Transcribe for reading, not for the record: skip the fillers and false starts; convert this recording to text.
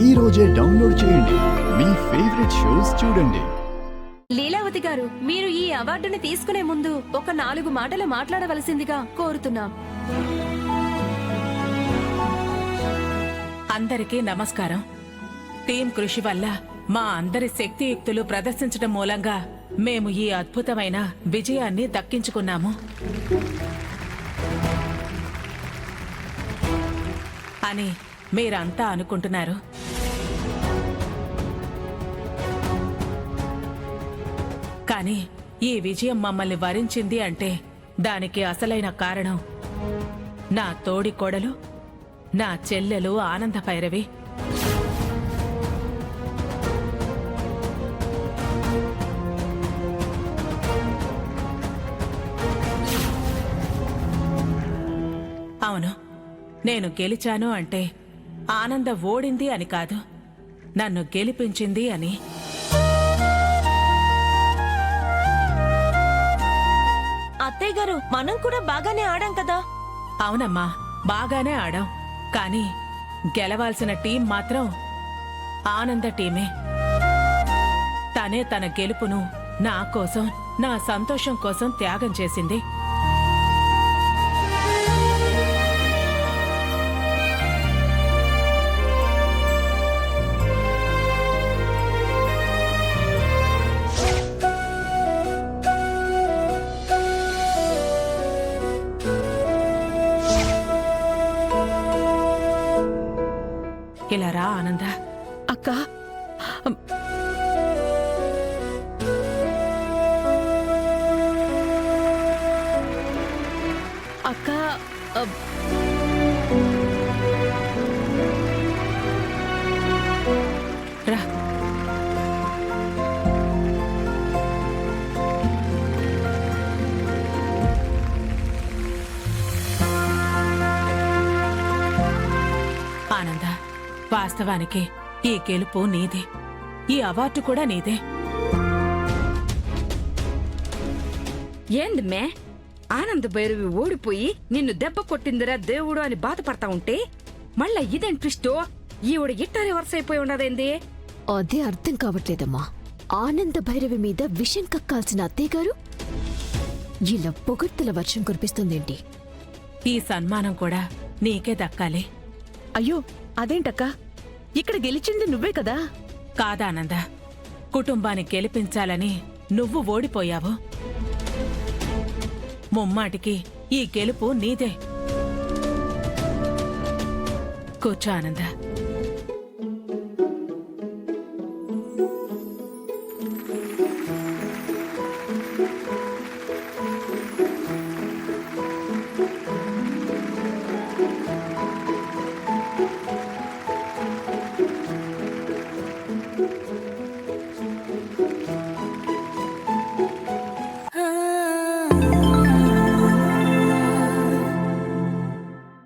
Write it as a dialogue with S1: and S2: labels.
S1: ఈ రోజే డౌన్లోడ్ చేయండి. మీ ఫేవరెట్ షోస్ చూడండి.
S2: లీలావతి గారు, మీరు ఈ అవార్డుని తీసుకునే ముందు ఒక 4 మాటలు మాట్లాడవలసిందిగా కోరుతున్నాం.
S3: అందరికీ నమస్కారం. టీం కృషి వల్ల మా అందరి శక్తియుక్తులు ప్రదర్శించడం మూలంగా మేము ఈ అద్భుతమైన విజయాన్ని దక్కించుకున్నాము అని మీరంతా అనుకుంటున్నారు. కానీ ఈ విజయం మమ్మల్ని వరించింది అంటే దానికి అసలైన కారణం నా తోడి కోడలు, నా చెల్లెలు ఆనంద భైరవి. అవును, నేను గెలిచాను అంటే ఆనంద ఓడింది అని కాదు, నన్ను గెలిపించింది అని.
S2: అత్తయ్య గారు, మనం కూడా బాగానే ఆడాం కదా.
S3: అవునమ్మా, బాగానే ఆడాం. కానీ గెలవాల్సిన టీం మాత్రం ఆనంద టీమే. తనే తన గెలుపును నా కోసం, నా సంతోషం కోసం త్యాగం చేసింది. ఇలా రా ఆనంద.
S4: అక్క, అక్క,
S3: రా. ఆనంద, వాస్తవానికి ఈ గెలుపు నీదే, ఈ అవార్డు కూడా నీదే.
S5: ఏంది మే, ఆనంద భైరవి ఓడిపోయి నిన్ను దెబ్బ కొట్టిందిరా దేవుడు అని బాధపడతా ఉంటే మళ్ళా ఇదేం ట్విస్టో, ఈవిడ ఇట్టారే వరుస అయిపోయి ఉండదేంది?
S6: అదే అర్థం కావట్లేదమ్మా. ఆనంద భైరవి మీద విషం కక్కాల్సిన అత్తయ్య గారు ఇలా పొగడ్తల వర్షం కురిపిస్తుందేంటి?
S3: ఈ సన్మానం కూడా నీకే దక్కాలి.
S4: అయ్యో అదేంటక్క, ఇక్కడ గెలిచింది నువ్వే కదా.
S3: కాదానంద, కుటుంబాన్ని గెలిపించాలని నువ్వు ఓడిపోయావు. ముమ్మాటికి ఈ గెలుపు నీదే. కూర్చో ఆనంద.